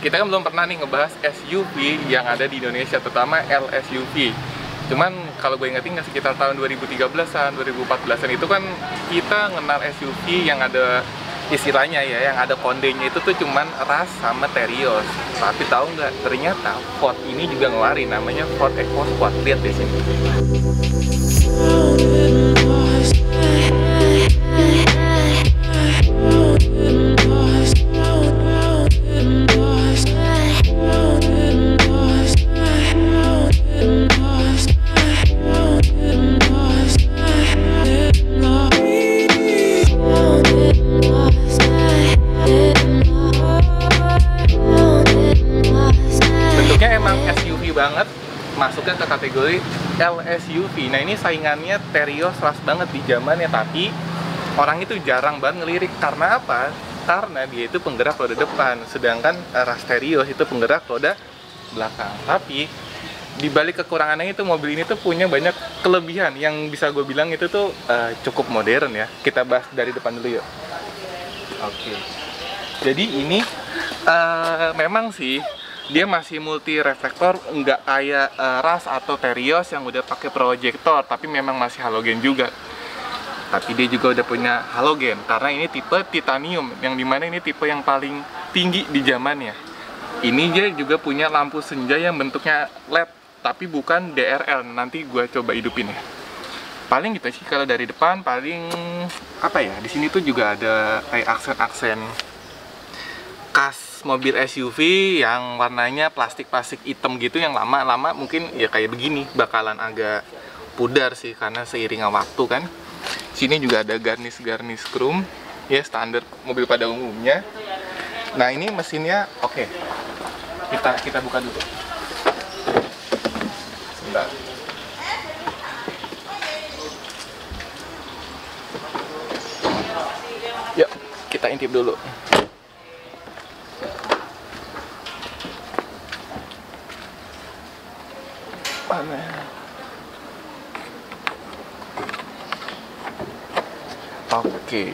kita kan belum pernah nih ngebahas SUV yang ada di Indonesia, terutama LSUV. Cuman kalau gue ingetin sekitar tahun 2013-an, 2014-an itu kan kita kenal SUV yang ada istilahnya ya, yang ada kondenya itu tuh cuman Rush sama Terios. Tapi tahu nggak, ternyata Ford ini juga ngeluarin namanya Ford EcoSport. Lihat di sini. Banget masuknya ke kategori LSUV. Nah ini saingannya Terios Rush banget di zamannya, tapi orang itu jarang banget ngelirik. Karena apa? Karena dia itu penggerak roda depan, sedangkan Rush Terios itu penggerak roda belakang. Tapi di balik kekurangannya itu, mobil ini tuh punya banyak kelebihan yang bisa gue bilang itu tuh cukup modern ya. Kita bahas dari depan dulu yuk. Oke. Jadi ini memang sih dia masih multi reflektor, nggak kayak Rush atau Terios yang udah pakai proyektor, tapi memang masih halogen juga. Tapi dia juga udah punya halogen karena ini tipe titanium, yang dimana ini tipe yang paling tinggi di zamannya. Ini dia juga punya lampu senja yang bentuknya LED, tapi bukan DRL. Nanti gue coba hidupin ya. Paling gitu sih kalau dari depan. Paling apa ya? Di sini tuh juga ada kayak aksen-aksen khas mobil SUV yang warnanya plastik-plastik hitam gitu, yang lama-lama mungkin ya kayak begini bakalan agak pudar sih karena seiringnya waktu kan. Sini juga ada garnish-garnish chrome ya, standar mobil pada umumnya. Nah ini mesinnya oke. Kita buka dulu. Sebentar. Yuk kita intip dulu. Oke.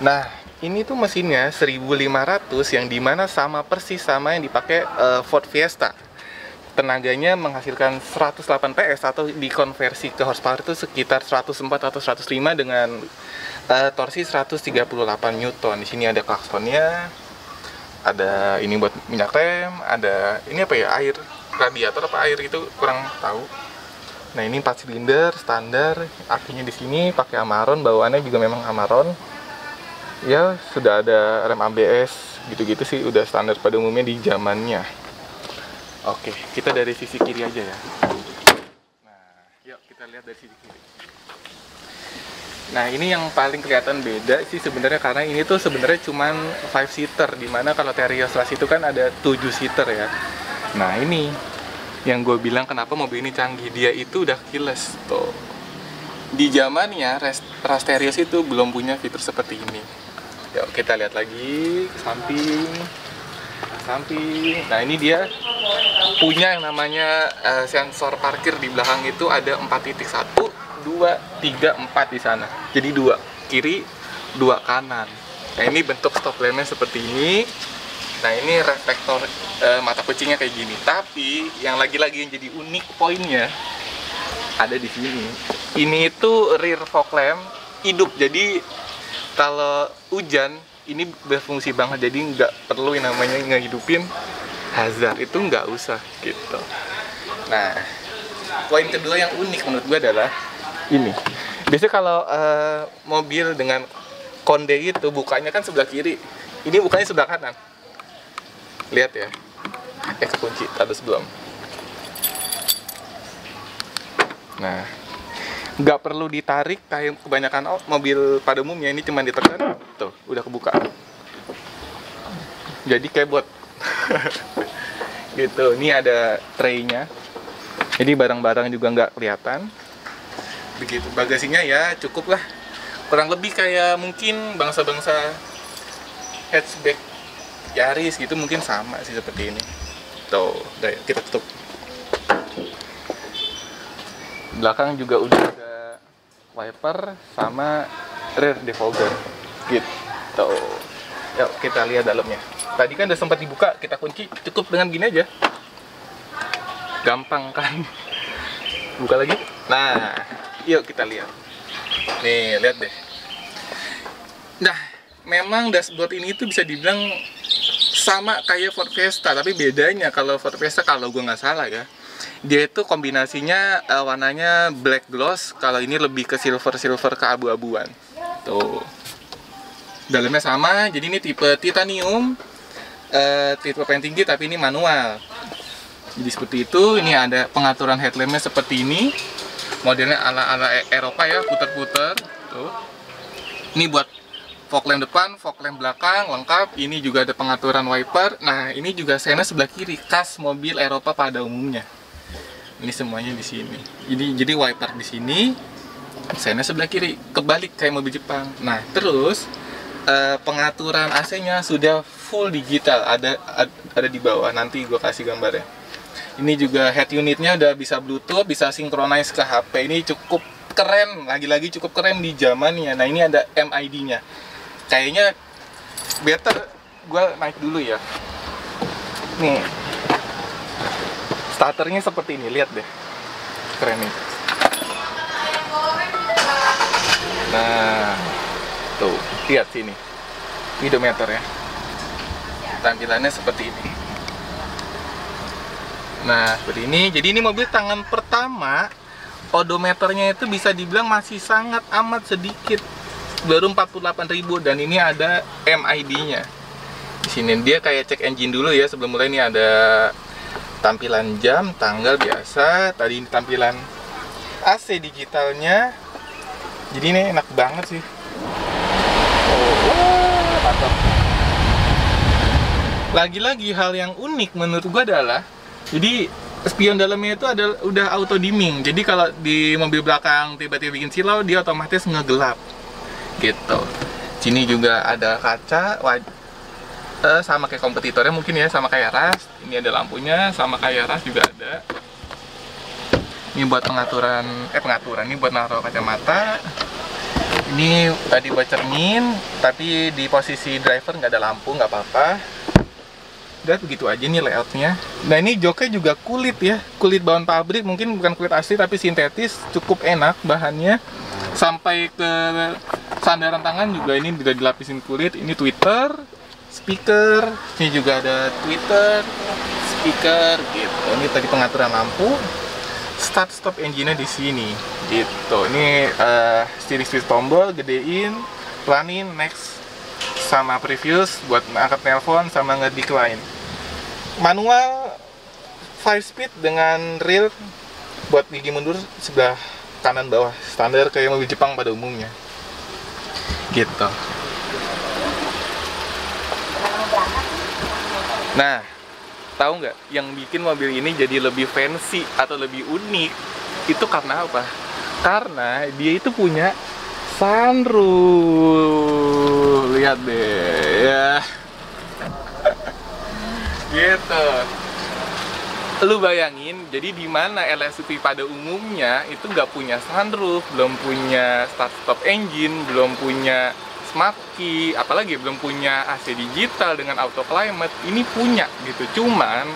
Nah, ini tuh mesinnya 1500 yang dimana sama persis sama yang dipakai Ford Fiesta. Tenaganya menghasilkan 108 PS atau dikonversi ke horsepower itu sekitar 104 atau 105 dengan torsi 138 Newton. Di sini ada klaksonnya. Ada ini buat minyak rem, ada ini apa ya? Air radiator apa air itu kurang tahu. Nah ini 4 silinder standar, akinya di sini pakai Amaron, bawaannya juga memang Amaron. Ya sudah ada rem ABS, gitu-gitu sih udah standar pada umumnya di zamannya. Oke, kita dari sisi kiri aja ya. Nah, yuk kita lihat dari sisi kiri. Nah ini yang paling kelihatan beda sih sebenarnya, karena ini tuh sebenarnya cuman 5 seater, dimana kalau Terios Rush itu kan ada 7 seater ya. Nah ini yang gue bilang kenapa mobil ini canggih, dia itu udah keyless tuh. Di zamannya Rush Terios itu belum punya fitur seperti ini. Yuk kita lihat lagi ke samping. Nah ini dia punya yang namanya sensor parkir di belakang itu ada 4 titik, 1, 2, 3, 4 di sana. Jadi 2 kiri, 2 kanan. Nah ini bentuk stop lampnya seperti ini. Nah ini reflektor mata kucingnya kayak gini. Tapi yang lagi-lagi yang jadi unik poinnya ada di sini. Ini itu rear fog lamp hidup. Jadi kalau hujan ini berfungsi banget. Jadi nggak perlu yang namanya ngehidupin hazard, itu nggak usah gitu. Nah poin kedua yang unik menurut gue adalah ini. Biasanya kalau mobil dengan konde itu bukanya kan sebelah kiri. Ini bukanya sebelah kanan. Lihat ya, kunci tadi sebelum. Nah, nggak perlu ditarik kayak kebanyakan mobil pada umumnya, ini cuma ditekan, tuh udah kebuka. Jadi kayak buat gitu. Ini ada tray-nya, jadi barang-barang juga nggak kelihatan. Begitu. Bagasinya ya cukup lah, kurang lebih kayak mungkin bangsa-bangsa hatchback Yaris gitu, mungkin sama sih seperti ini. Tuh, udah kita tutup. Belakang juga udah ada wiper sama rear defogger gitu. Yuk kita lihat dalamnya. Tadi kan udah sempat dibuka, kita kunci cukup dengan gini aja. Gampang kan? Buka lagi. Nah, yuk kita lihat. Nih, lihat deh. Nah, memang dashboard ini tuh bisa dibilang sama kayak Ford Fiesta, tapi bedanya kalau Ford Fiesta, kalau gue nggak salah ya, dia itu kombinasinya warnanya black gloss, kalau ini lebih ke silver keabu-abuan. Tuh. Dalamnya sama, jadi ini tipe titanium, tipe paling tinggi, tapi ini manual. Jadi seperti itu. Ini ada pengaturan headlampnya seperti ini, modelnya ala-ala Eropa ya, puter-puter. Tuh. Ini buat fog lamp depan, fog lamp belakang, lengkap. Ini juga ada pengaturan wiper. Nah, ini juga sena sebelah kiri, khas mobil Eropa pada umumnya. Ini semuanya di sini. Jadi wiper di sini, sena sebelah kiri, kebalik kayak mobil Jepang. Nah, terus pengaturan AC-nya sudah full digital, ada di bawah. Nanti gue kasih gambarnya. Ini juga head unitnya udah bisa Bluetooth, bisa synchronize ke HP. Ini cukup keren, lagi-lagi cukup keren di zamannya. Nah, ini ada MID-nya. Kayaknya better gue naik dulu ya. Nih, starternya seperti ini, lihat deh, keren nih. Nah, tuh, lihat sini, speedometer ya. Tampilannya seperti ini. Nah, seperti ini. Jadi ini mobil tangan pertama, odometernya itu bisa dibilang masih sangat amat sedikit, baru 48.000, dan ini ada MID-nya. Di sini dia kayak cek engine dulu ya sebelum mulai. Ini ada tampilan jam, tanggal biasa. Tadi ini tampilan AC digitalnya. Jadi ini enak banget sih. Mantap. Lagi-lagi hal yang unik menurut gua adalah, jadi spion dalamnya itu udah auto dimming. Jadi kalau di mobil belakang tiba-tiba bikin silau, dia otomatis ngegelap. Gitu. Sini juga ada kaca, sama kayak kompetitornya mungkin ya, sama kayak Ras. Ini ada lampunya, sama kayak Ras juga ada. Ini buat pengaturan, ini buat naruh kacamata. Ini tadi buat cermin, tapi di posisi driver nggak ada lampu, nggak apa-apa. Udah begitu aja nih layoutnya. Nah, ini joknya juga kulit ya, kulit bawaan pabrik, mungkin bukan kulit asli tapi sintetis, cukup enak bahannya. Sampai ke sandaran tangan juga ini udah dilapisin kulit. Ini tweeter, speaker, ini juga ada tweeter, speaker gitu. Ini tadi pengaturan lampu, start stop engine-nya di sini gitu. Ini steering wheel tombol, gedein, pelanin, next, sama previous buat angkat telepon sama nge-decline. Manual 5 speed dengan rear buat gigi mundur sebelah kanan bawah, standar kayak mobil Jepang pada umumnya gitu. Nah, tahu nggak yang bikin mobil ini jadi lebih fancy atau lebih unik itu karena apa? Karena dia itu punya sunroof. Lihat deh ya. Gitu. Lu bayangin, jadi di mana LSUV pada umumnya itu nggak punya sunroof, belum punya start stop engine, belum punya smart key, apalagi belum punya AC digital dengan auto climate. Ini punya gitu. Cuman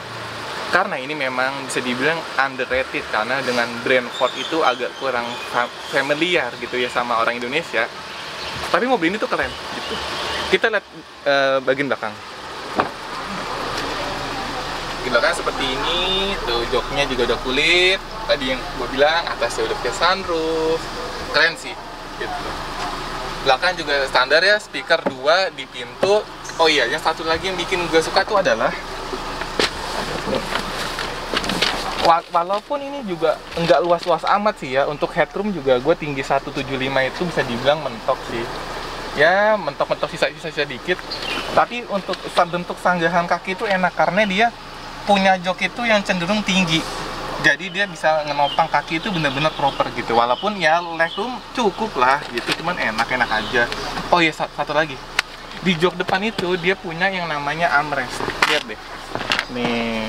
karena ini memang bisa dibilang underrated, karena dengan brand Ford itu agak kurang familiar gitu ya sama orang Indonesia. Tapi mobil ini tuh keren gitu. Kita lihat bagian belakang. Bagian belakang seperti ini, tuh joknya juga udah kulit. Tadi yang gue bilang atasnya udah pakai sunroof, keren sih gitu. Belakang juga standar ya, speaker 2 di pintu. Oh iya, yang satu lagi yang bikin gue suka tuh adalah, walaupun ini juga nggak luas-luas amat sih ya, untuk headroom juga gue tinggi 175 itu bisa dibilang mentok sih. Ya, mentok-mentok sisa-sisa dikit. Tapi untuk bentuk sanggahan kaki itu enak, karena dia punya jok itu yang cenderung tinggi. Jadi dia bisa ngenopang kaki itu bener-bener proper gitu. Walaupun ya legroom cukup lah gitu, cuman enak-enak aja. Oh iya, satu lagi. Di jok depan itu dia punya yang namanya armrest. Lihat deh. Nih.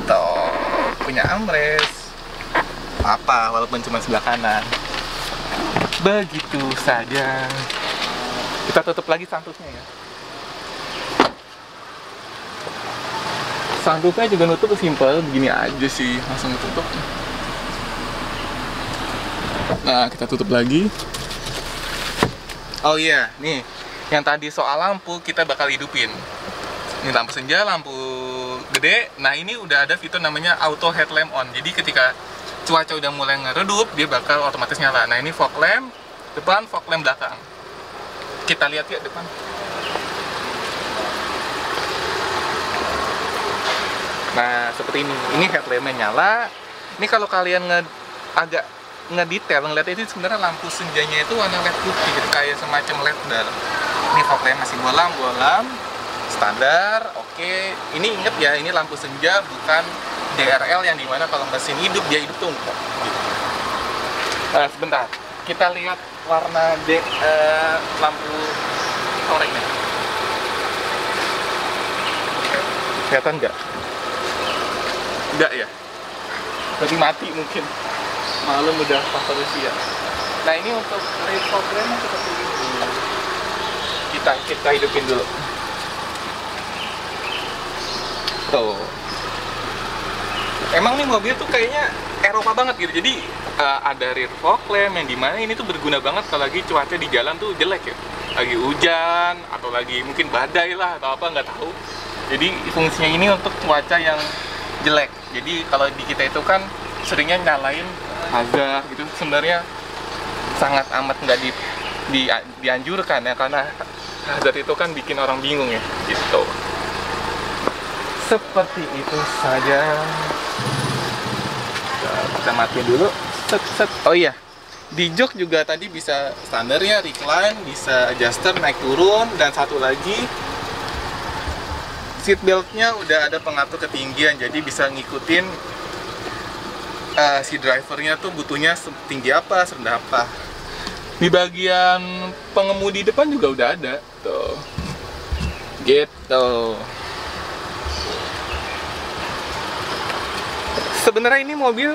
Tuh, punya armrest. Apa, walaupun cuma sebelah kanan. Begitu saja. Kita tutup lagi santusnya ya. Sunroofnya juga nutup simple, begini aja sih, langsung tutup. Nah, kita tutup lagi. Oh iya, nih, yang tadi soal lampu kita bakal hidupin. Ini lampu senja, lampu gede. Nah, ini udah ada fitur namanya auto headlamp on. Jadi ketika cuaca udah mulai ngeredup, dia bakal otomatis nyala. Nah, ini fog lamp depan, fog lamp belakang. Kita lihat ya depan. Nah, seperti ini. Ini headlampnya nyala. Ini kalau kalian agak ngedetail ngeliat itu sebenarnya lampu senjanya itu warna LED putih, gitu, kayak semacam LED bar. Ini fog lamp masih bolam standar. Oke, ini inget ya, ini lampu senja bukan DRL yang dimana kalau mesin hidup dia hidup tuh enggak. Gitu. Sebentar, kita lihat warna lampu oranye. Kelihatan nggak? Enggak ya? Berarti mati mungkin. Malam udah faktor usia. Nah, ini untuk red fog lamp seperti ini. Kita hidupin dulu. Tuh. Emang nih mobil tuh kayaknya Eropa banget gitu. Jadi ada rear fog lamp yang dimana ini tuh berguna banget kalau lagi cuaca di jalan tuh jelek ya. Lagi hujan atau lagi mungkin badai lah atau apa, nggak tahu. Jadi fungsinya ini untuk cuaca yang jelek. Jadi kalau di kita itu kan seringnya nyalain hazard gitu, sebenarnya sangat amat nggak dianjurkan ya, karena hazard itu kan bikin orang bingung ya gitu. Seperti itu saja. Kita matiin dulu. Set. Oh iya, di jok juga tadi bisa standar ya, recline, bisa adjuster naik turun, dan satu lagi seat beltnya udah ada pengatur ketinggian, jadi bisa ngikutin si drivernya tuh butuhnya tinggi apa, serendah apa. Di bagian pengemudi depan juga udah ada tuh, gitu. Sebenarnya ini mobil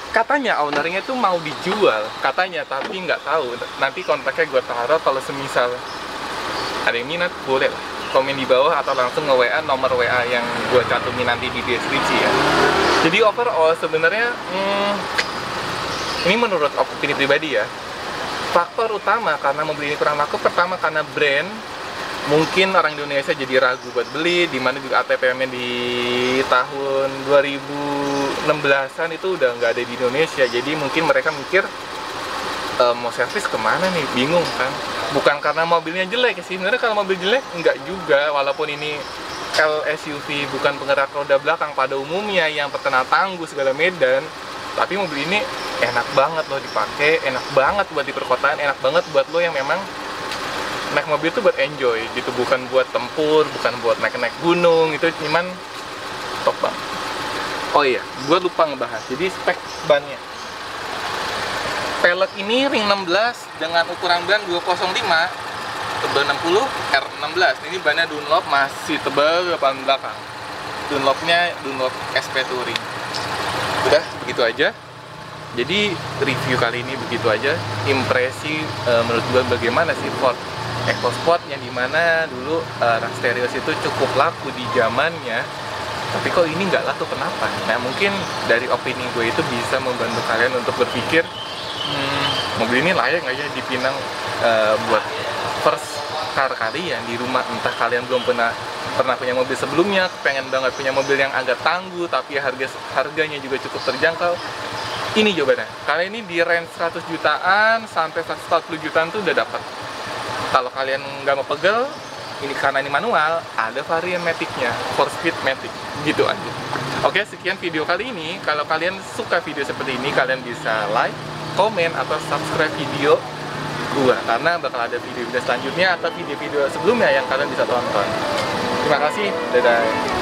katanya ownernya tuh mau dijual katanya, tapi nggak tahu. Nanti kontaknya gue taruh, kalau semisal ada yang minat boleh lah komen di bawah atau langsung nge-WA nomor WA yang gue cantumin nanti di deskripsi ya. Jadi overall sebenarnya ini menurut opini pribadi ya, faktor utama karena mobil ini kurang laku, pertama karena brand. Mungkin orang Indonesia jadi ragu buat beli, dimana juga ATPM-nya di tahun 2016-an itu udah nggak ada di Indonesia. Jadi mungkin mereka mikir mau servis kemana nih, bingung kan. Bukan karena mobilnya jelek sih, sebenarnya kalau mobil jelek enggak juga, walaupun ini SUV bukan penggerak roda belakang pada umumnya yang terkenal tangguh segala medan, tapi mobil ini enak banget loh dipakai, enak banget buat di perkotaan, enak banget buat lo yang memang naik mobil itu buat enjoy gitu, bukan buat tempur, bukan buat naik-naik gunung, itu cuman top banget. Oh iya, gue lupa ngebahas, jadi spek bannya. Pelek ini ring 16 dengan ukuran ban 205, tebal 60, R16. Ini bannya Dunlop, masih tebal depan belakang. Dunlopnya Dunlop SP Touring. Udah, begitu aja. Jadi review kali ini begitu aja. Impresi menurut gue bagaimana sih Ford EcoSport, yang dimana dulu Stereo itu cukup laku di zamannya, tapi kok ini nggak laku, kenapa? Nah, mungkin dari opini gue itu bisa membantu kalian untuk berpikir, mobil ini layak nggak ya dipinang buat first car kalian di rumah. Entah kalian belum pernah punya mobil sebelumnya, pengen banget punya mobil yang agak tangguh tapi harganya juga cukup terjangkau. Ini jawabannya. Kali ini di range 100 jutaan sampai 140 jutaan tuh udah dapat. Kalau kalian nggak mau pegel, ini karena ini manual, ada varian Matic-nya, 4-speed Matic, gitu aja. Oke, sekian video kali ini. Kalau kalian suka video seperti ini, kalian bisa like, komen, atau subscribe video gua, karena bakal ada video-video selanjutnya atau video-video sebelumnya yang kalian bisa tonton. Terima kasih, dadah.